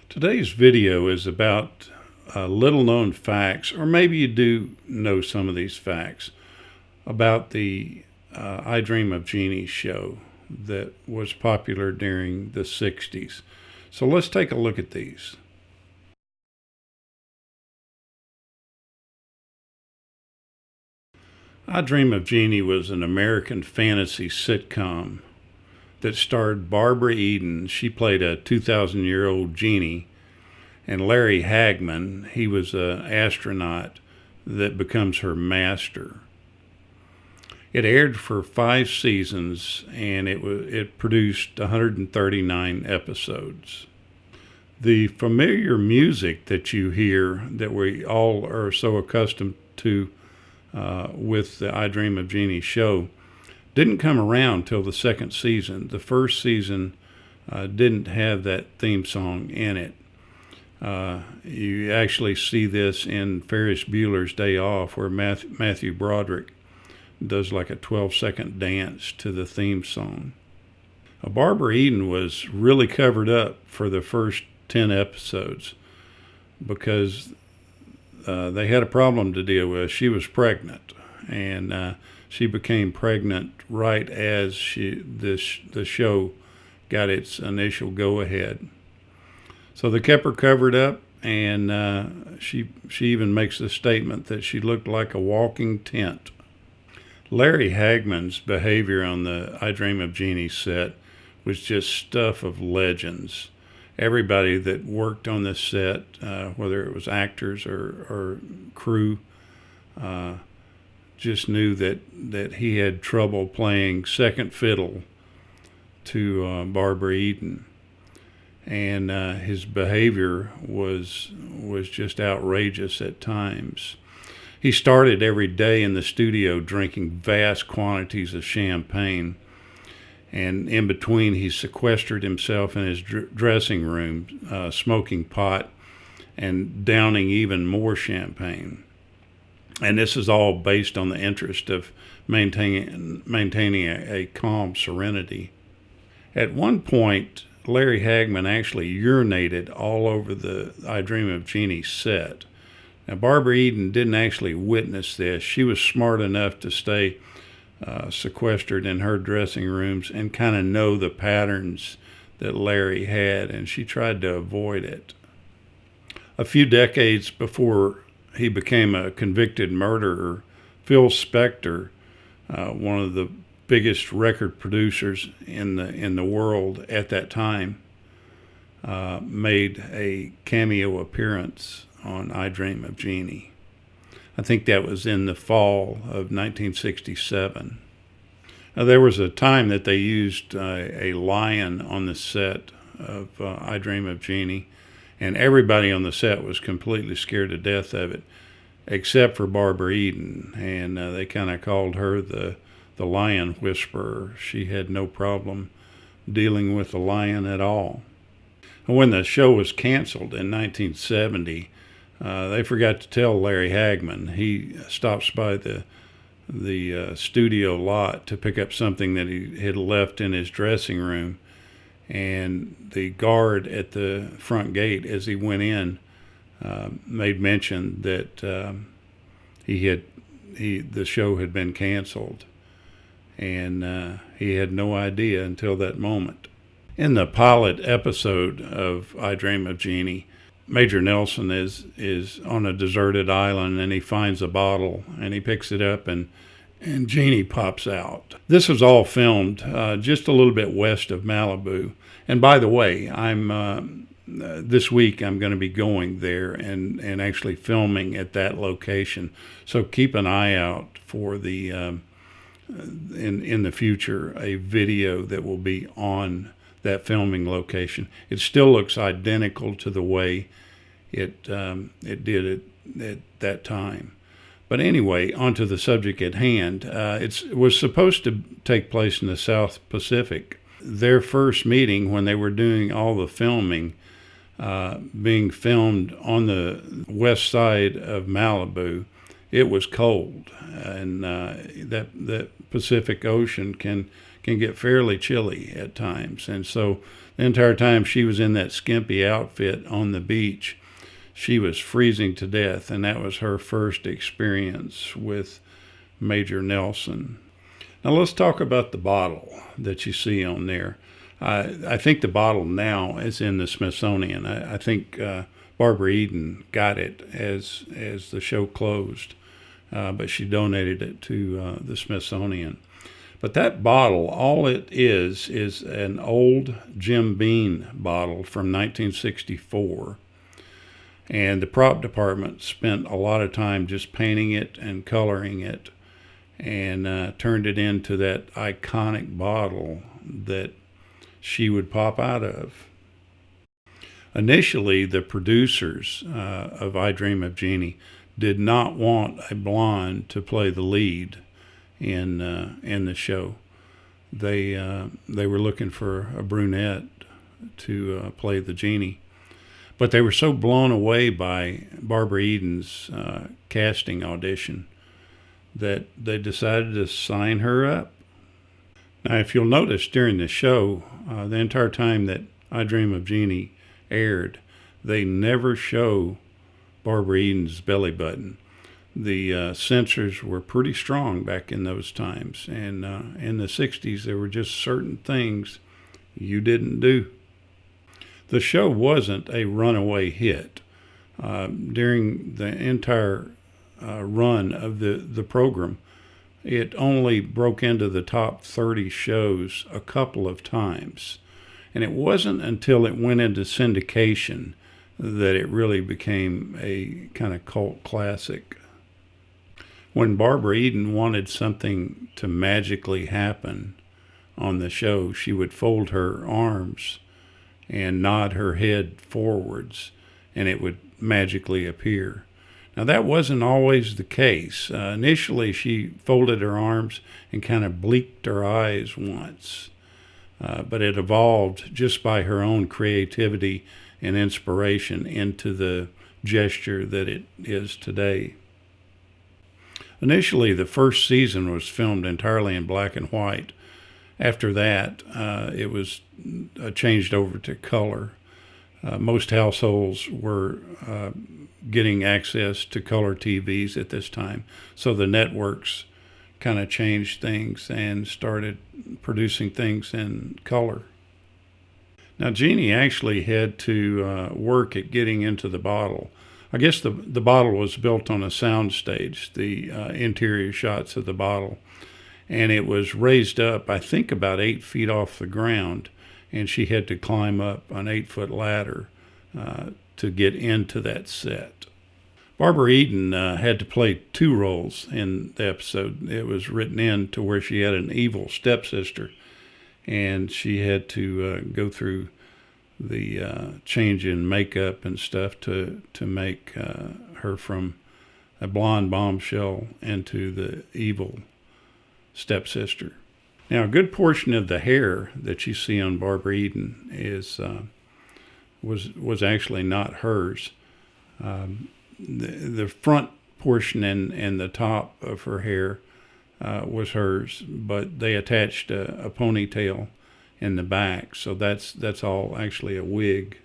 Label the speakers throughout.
Speaker 1: Today's video is about little known facts, or maybe you do know some of these facts, about the I Dream of Jeannie show that was popular during the 60s. So let's take a look at these. I Dream of Jeannie was an American fantasy sitcom that starred Barbara Eden. She played a 2,000-year-old Jeannie. And Larry Hagman, he was an astronaut that becomes her master. It aired for 5 seasons, and it produced 139 episodes. The familiar music that you hear, that we all are so accustomed to with the I Dream of Jeannie show, didn't come around till the second season. The first season didn't have that theme song in it. You actually see this in Ferris Bueller's Day Off, where Matthew Broderick does like a 12-second dance to the theme song. Barbara Eden was really covered up for the first 10 episodes because they had a problem to deal with. She was pregnant, and she became pregnant right as the show got its initial go-ahead. So they kept her covered up, and she even makes the statement that she looked like a walking tent. Larry Hagman's behavior on the I Dream of Jeannie set was just stuff of legends. Everybody that worked on this set, whether it was actors or crew, just knew that he had trouble playing second fiddle to Barbara Eden. And his behavior was just outrageous at times. He started every day in the studio drinking vast quantities of champagne, and in between he sequestered himself in his dressing room, smoking pot and downing even more champagne. And this is all based on the interest of maintaining a calm serenity. At one point, Larry Hagman actually urinated all over the I Dream of Jeannie set. Now, Barbara Eden didn't actually witness this. She was smart enough to stay sequestered in her dressing rooms and kind of know the patterns that Larry had, and she tried to avoid it. A few decades before he became a convicted murderer, Phil Spector, one of the biggest record producers in the world at that time, made a cameo appearance on I Dream of Jeannie. I think that was in the fall of 1967. Now, there was a time that they used a lion on the set of I Dream of Jeannie, and everybody on the set was completely scared to death of it, except for Barbara Eden, and they kind of called her the lion whisperer. She had no problem dealing with the lion at all. And when the show was canceled in 1970, they forgot to tell Larry Hagman. He stops by the studio lot to pick up something that he had left in his dressing room, and the guard at the front gate, as he went in, made mention that the show had been canceled, and he had no idea until that moment. In the pilot episode of I Dream of Jeannie, Major Nelson is on a deserted island, and he finds a bottle, and he picks it up, and Jeannie pops out. This was all filmed just a little bit west of Malibu. And by the way, this week I'm going to be going there and actually filming at that location. So keep an eye out for the in the future a video that will be on that filming location. It still looks identical to the way it did at that time. But anyway, onto the subject at hand. It was supposed to take place in the South Pacific. Their first meeting, when they were doing all the filming, being filmed on the west side of Malibu, it was cold, and that Pacific Ocean can get fairly chilly at times. And so The entire time she was in that skimpy outfit on the beach, she was freezing to death, and that was her first experience with Major Nelson. Now let's talk about the bottle that you see on there. I think the bottle now is in the Smithsonian. I think Barbara Eden got it as the show closed, but she donated it to the Smithsonian. But that bottle, all it is an old Jim Beam bottle from 1964. And the prop department spent a lot of time just painting it and coloring it, and turned it into that iconic bottle that she would pop out of. Initially, the producers of I Dream of Jeannie did not want a blonde to play the lead in the show. They were looking for a brunette to play the genie, but they were so blown away by Barbara Eden's casting audition that they decided to sign her up. Now, if you'll notice during the show, the entire time that I Dream of Jeannie aired, they never show Barbara Eden's belly button. The censors were pretty strong back in those times, and in the 60s there were just certain things you didn't do. The show wasn't a runaway hit. During the entire run of the program, it only broke into the top 30 shows a couple of times. And it wasn't until it went into syndication that it really became a kind of cult classic. When Barbara Eden wanted something to magically happen on the show, she would fold her arms and nod her head forwards, and it would magically appear. Now, that wasn't always the case. Initially, she folded her arms and kind of blinked her eyes once. But it evolved just by her own creativity and inspiration into the gesture that it is today. Initially, the first season was filmed entirely in black and white. After that, it was changed over to color. Most households were getting access to color TVs at this time, so the networks kind of changed things and started producing things in color. Now, Jeannie actually had to work at getting into the bottle. I guess the bottle was built on a sound stage, the interior shots of the bottle, and it was raised up, I think, about 8 feet off the ground, and she had to climb up an 8-foot ladder to get into that set. Barbara Eden had to play 2 roles in the episode. It was written in to where she had an evil stepsister, and she had to go through the change in makeup and stuff to make her from a blonde bombshell into the evil stepsister. Now, a good portion of the hair that you see on Barbara Eden was actually not hers. The front portion and the top of her hair was hers, but they attached a ponytail in the back, so that's all actually a wig.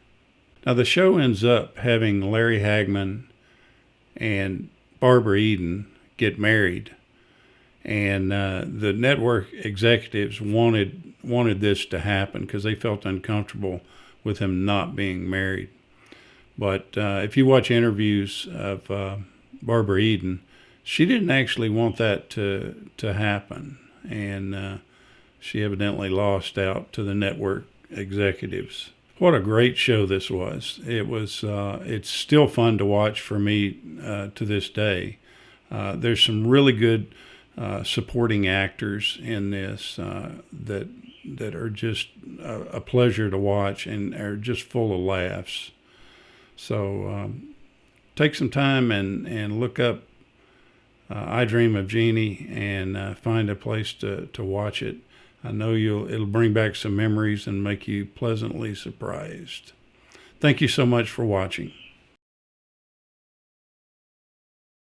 Speaker 1: Now, the show ends up having Larry Hagman and Barbara Eden get married, and the network executives wanted this to happen because they felt uncomfortable with him not being married. But if you watch interviews of Barbara Eden, she didn't actually want that to happen, and she evidently lost out to the network executives. What a great show this was. It's still fun to watch for me to this day. There's some really good supporting actors in this that are just a pleasure to watch and are just full of laughs. So take some time and look up I Dream of Jeannie and find a place to watch it. I know it'll bring back some memories and make you pleasantly surprised. Thank you so much for watching.